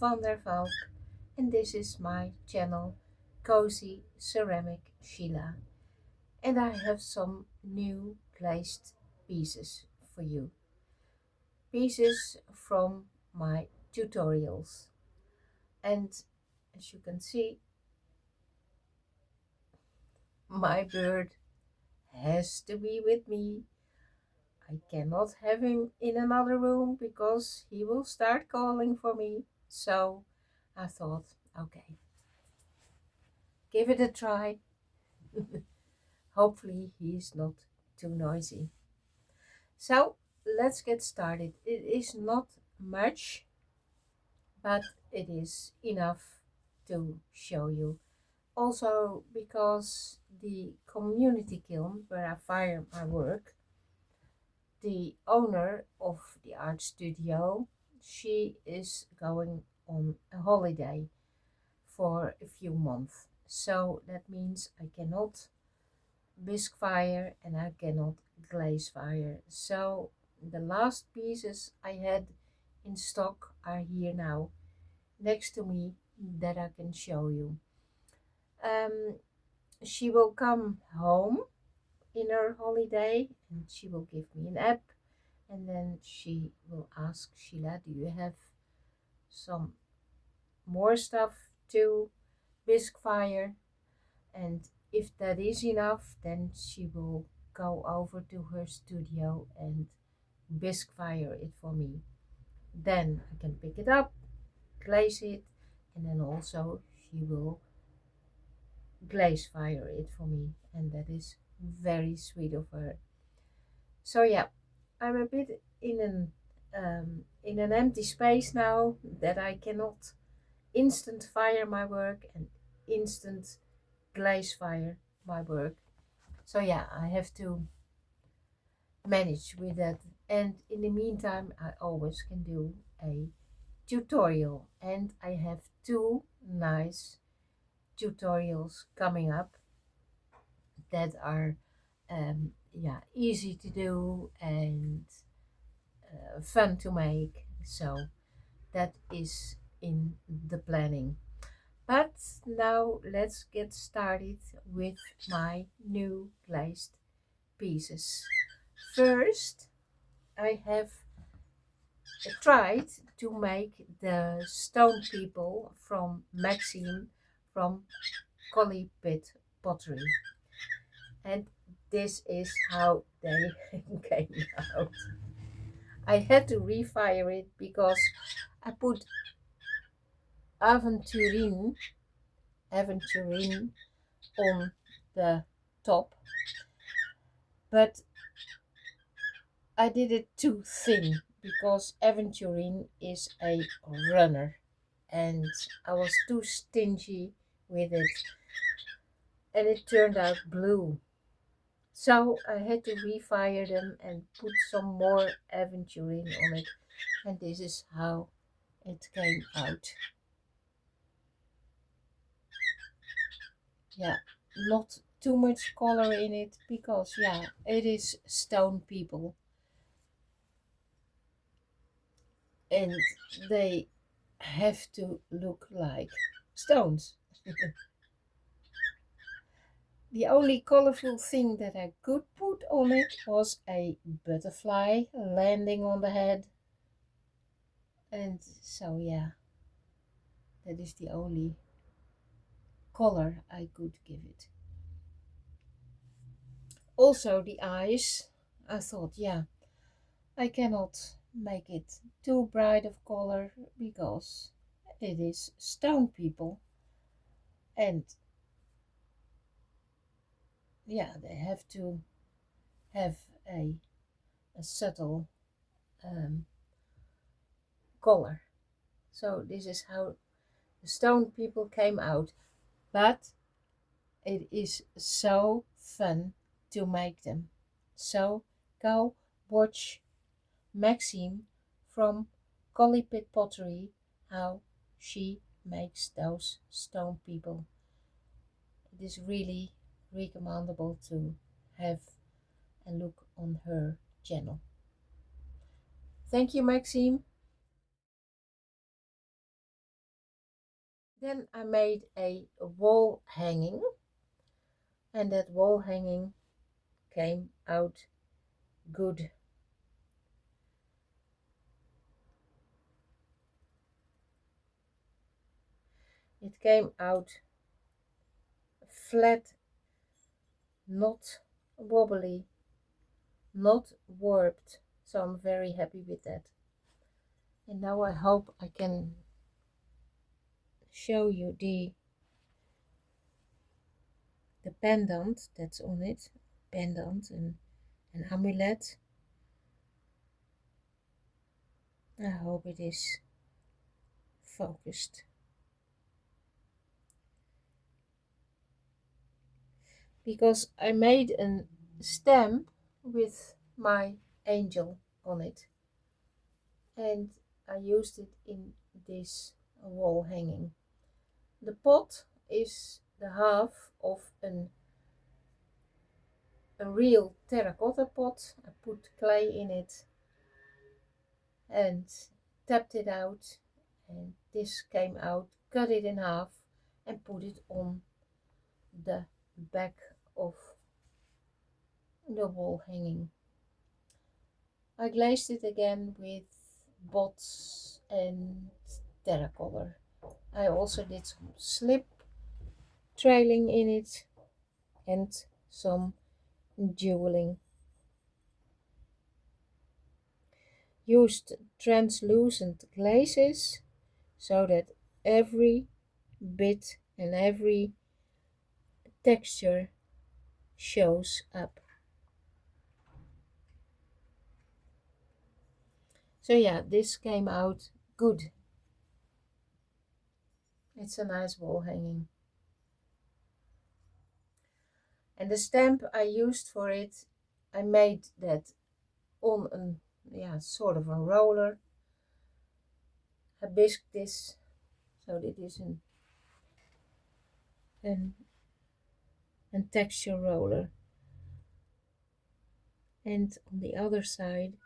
van der Valk and this is my channel Cozy Ceramic Sheila, and I have some new glazed pieces for you. Pieces from my tutorials, and as you can see, my bird has to be with me. I cannot have him in another room because he will start calling for me. So I thought, okay, give it a try. Hopefully he's not too noisy. So let's get started. It is not much, but it is enough to show you. Also because the community kiln where I fire my work, the owner of the art studio, she is going on a holiday for a few months. So that means I cannot bisque fire and I cannot glaze fire. So the last pieces I had in stock are here now next to me that I can show you. She will come home in her holiday and she will give me an app, and then she will ask, Sheila, do you have some more stuff to bisque fire? And if that is enough, then she will go over to her studio and bisque fire it for me. Then I can pick it up, glaze it, and then also she will glaze fire it for me, and that is very sweet of her. So yeah, I'm a bit in an empty space now that I cannot instant fire my work and instant glaze fire my work. So yeah, I have to manage with that. And in the meantime, I always can do a tutorial, and I have two nice tutorials coming up that are yeah, easy to do and fun to make. So that is in the planning. But now let's get started with my new glazed pieces. First, I have tried to make the stone people from Maxime from Collie Pit Pottery. And this is how they came out. I had to refire it because I put aventurine on the top, but I did it too thin because aventurine is a runner and I was too stingy with it and it turned out blue. So I had to refire them and put some more aventurine on it, and this is how it came out. Yeah, not too much color in it because yeah, it is stone people and they have to look like stones. The only colorful thing that I could put on it was a butterfly landing on the head, and so yeah, that is the only color I could give it. Also the eyes, I thought, yeah, I cannot make it too bright of color because it is stone people, and yeah, they have to have a subtle um, color. So this is how the stone people came out, but it is so fun to make them. So go watch Maxime from Collie Pit Pottery how she makes those stone people. It is really recommendable to have a look on her channel. Thank you, Maxime. Then I made a wall hanging, and that wall hanging came out good. It came out flat, not wobbly, not warped, so I'm very happy with that. And now I hope I can show you the pendant that's on it. Pendant and an amulet. I hope it is focused. Because I made a stamp with my angel on it. And I used it in this wall hanging. The pot is the half of a real terracotta pot. I put clay in it and tapped it out, and this came out, cut it in half and put it on the back of the wall hanging. I glazed it again with bots and terracotta. I also did some slip trailing in it and some jeweling. Used translucent glazes so that every bit and every texture shows up. So yeah, this came out good. It's a nice wall hanging. And the stamp I used for it, I made that on sort of a roller. I bisqued this, so it is an texture roller. And on the other side,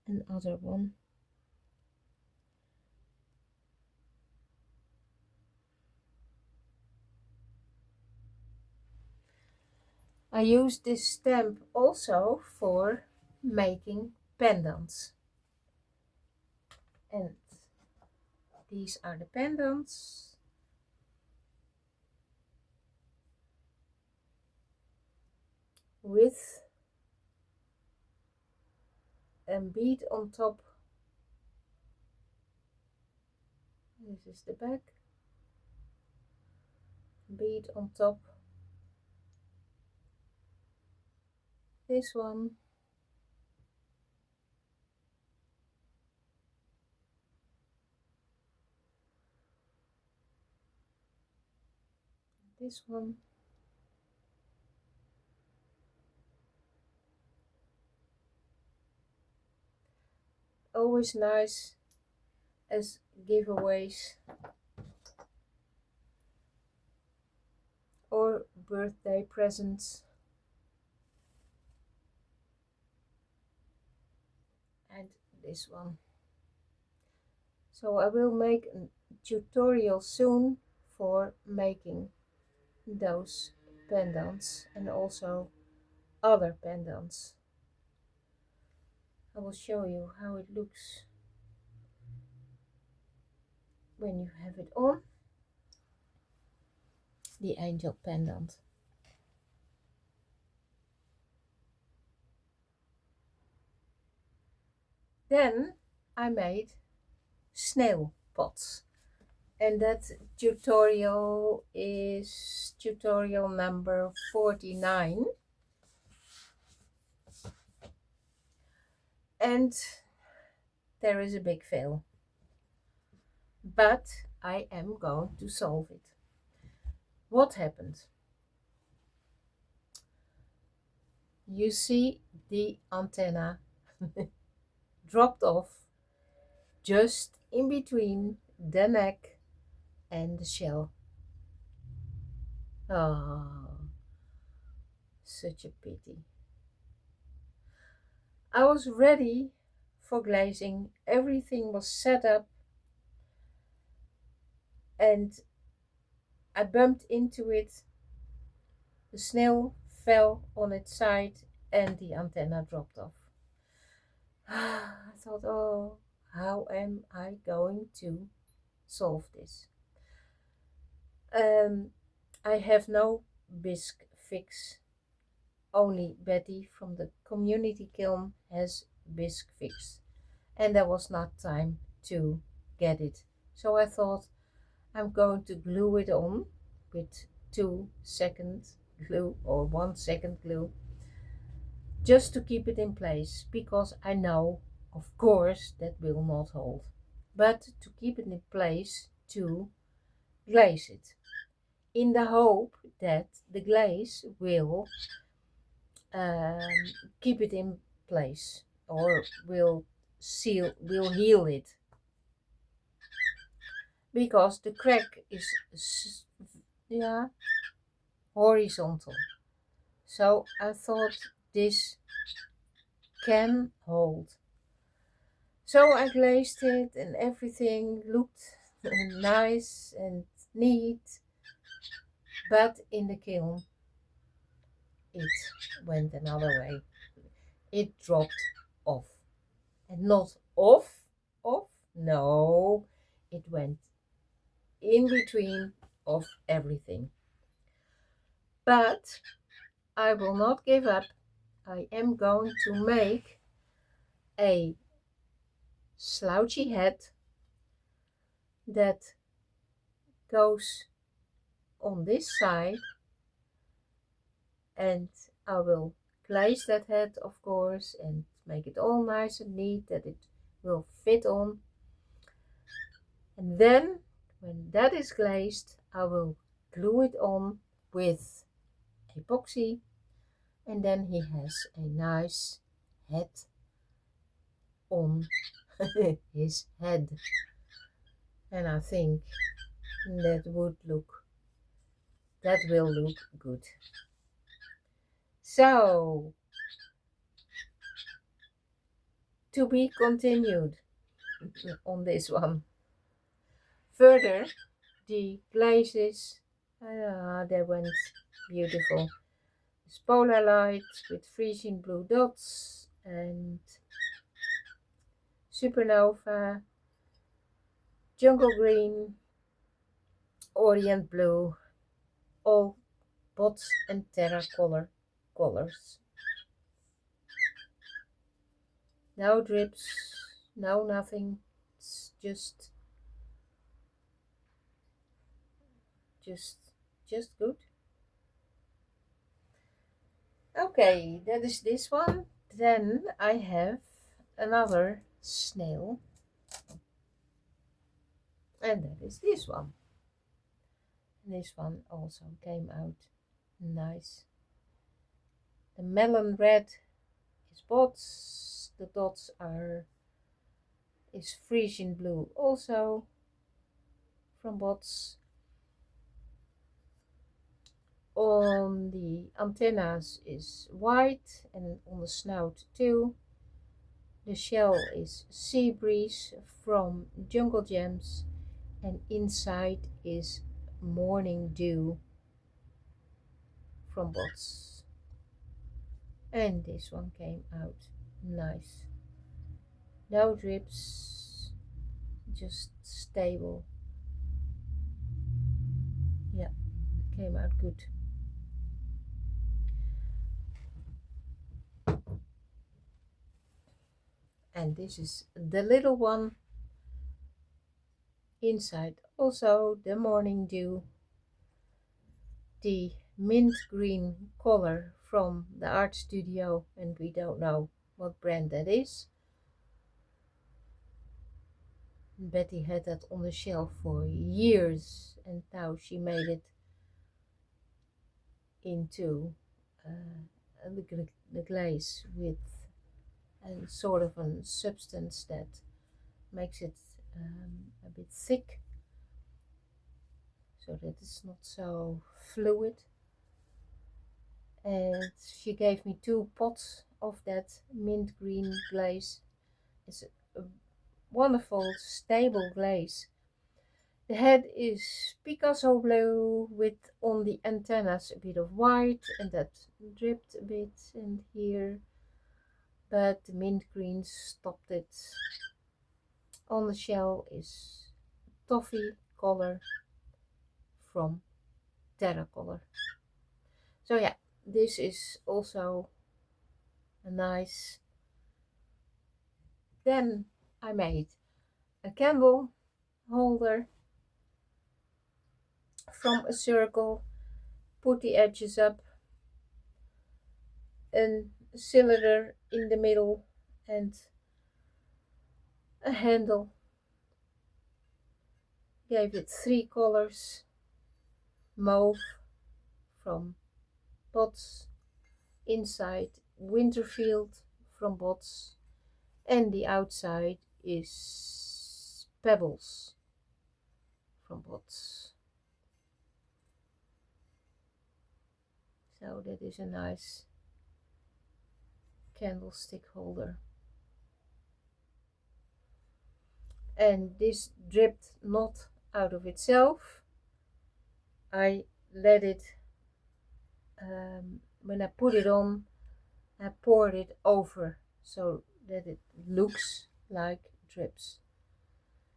another one. I use this stamp also for making pendants. And these are the pendants. With a bead on top. This is the back. Bead on top. This one. This one. Always nice as giveaways or birthday presents. And this one. So I will make a tutorial soon for making those pendants and also other pendants. I will show you how it looks when you have it on. The angel pendant. Then I made snail pots, and that tutorial is tutorial number 49. And there is a big fail, but I am going to solve it. What happened? You see the antenna dropped off just in between the neck and the shell. Oh, such a pity. I was ready for glazing. Everything was set up. and I bumped into it. The snail fell on its side and the antenna dropped off. I thought, oh, how am I going to solve this? I have no bisque fix. Only Betty from the community kiln has bisque fix. And there was not time to get it. So I thought I'm going to glue it on with 2 second glue or 1 second glue just to keep it in place, because I know of course that will not hold, but to keep it in place to glaze it, in the hope that the glaze will um, keep it in place or will heal it, because the crack is yeah, horizontal. So I thought this can hold. So I glazed it and everything looked nice and neat, but in the kiln it went another way. It dropped off. And not off, no, it went in between of everything. But I will not give up. I am going to make a slouchy head that goes on this side, and I will glaze that head, of course, and make it all nice and neat that it will fit on. And then when that is glazed, I will glue it on with epoxy, and then he has a nice head on his head. And I think that will look good. So, to be continued on this one. Further, the glazes, they went beautiful. This polar light with freezing blue dots and supernova, jungle green, orient blue, all bots and terracolor colors. No drips, no nothing. It's just good. Okay, that is this one. Then I have another snail, and that is this one. And this one also came out nice. The melon red is bots. The dots is Frisian blue also from bots. On the antennas is white, and on the snout too. The shell is sea breeze from jungle gems, and inside is morning dew from bots. And this one came out nice. No drips, just stable. Yeah, came out good. And this is the little one inside. Also the morning dew, the mint green color from the art studio, and we don't know what brand that is. Betty had that on the shelf for years, and now she made it into the glaze with a sort of a substance that makes it a bit thick, so that it's not so fluid. And she gave me 2 pots of that mint green glaze. It's a wonderful stable glaze, The head is Picasso blue with on the antennas a bit of white, and that dripped a bit in here, but the mint green stopped it. On the shell is toffee color from terracolor. So yeah, this is also a nice. Then I made a candle holder from a circle, put the edges up, a cylinder in the middle, and a handle. Gave it 3 colors: mauve from Bots, inside Winterfield from Bots, and the outside is Pebbles from Bots. So that is a nice candlestick holder. And this dripped not out of itself. I let it, when I put it on, I poured it over so that it looks like drips,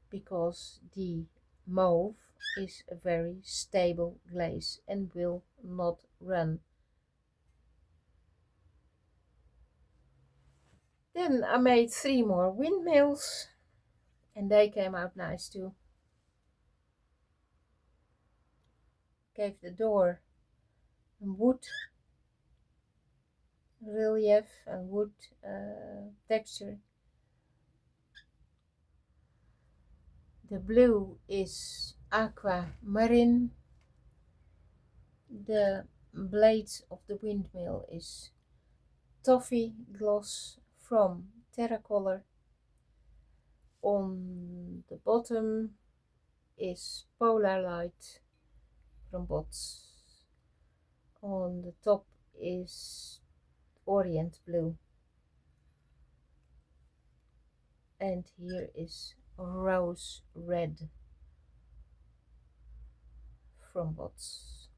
because the mauve is a very stable glaze and will not run. Then I made 3 more windmills, and they came out nice too. Gave the door a wood relief and wood texture. The blue is aquamarine. The blades of the windmill is toffee gloss from terracolor. On the bottom is polar light from Bots. On the top is orient blue, and here is rose red from Bots.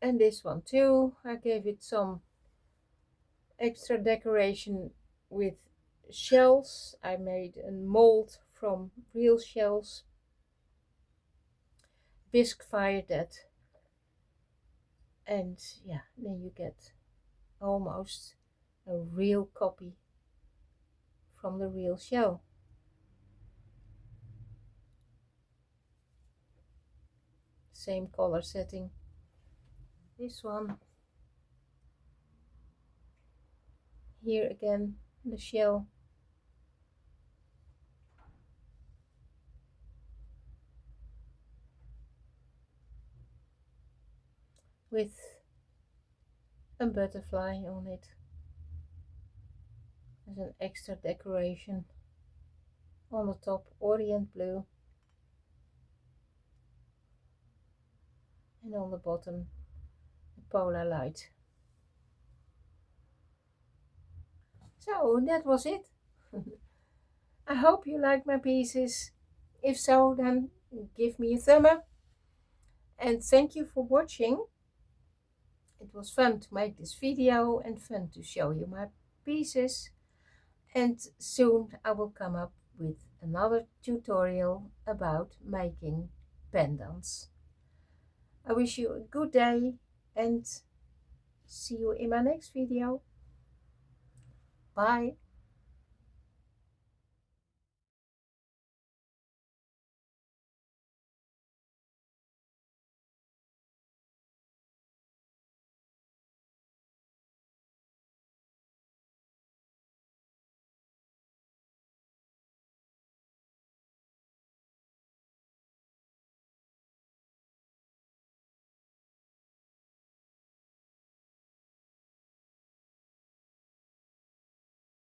And this one too, I gave it some extra decoration with shells. I made a mold from real shells, bisque fired that, and yeah, then you get almost a real copy from the real shell. Same color setting. This one here again, the shell with a butterfly on it as an extra decoration. On the top orient blue, and on the bottom the polar light. So that was it. I hope you like my pieces. If so, then give me a thumb up, and thank you for watching. It was fun to make this video and fun to show you my pieces, and soon I will come up with another tutorial about making pendants. I wish you a good day and see you in my next video. Bye.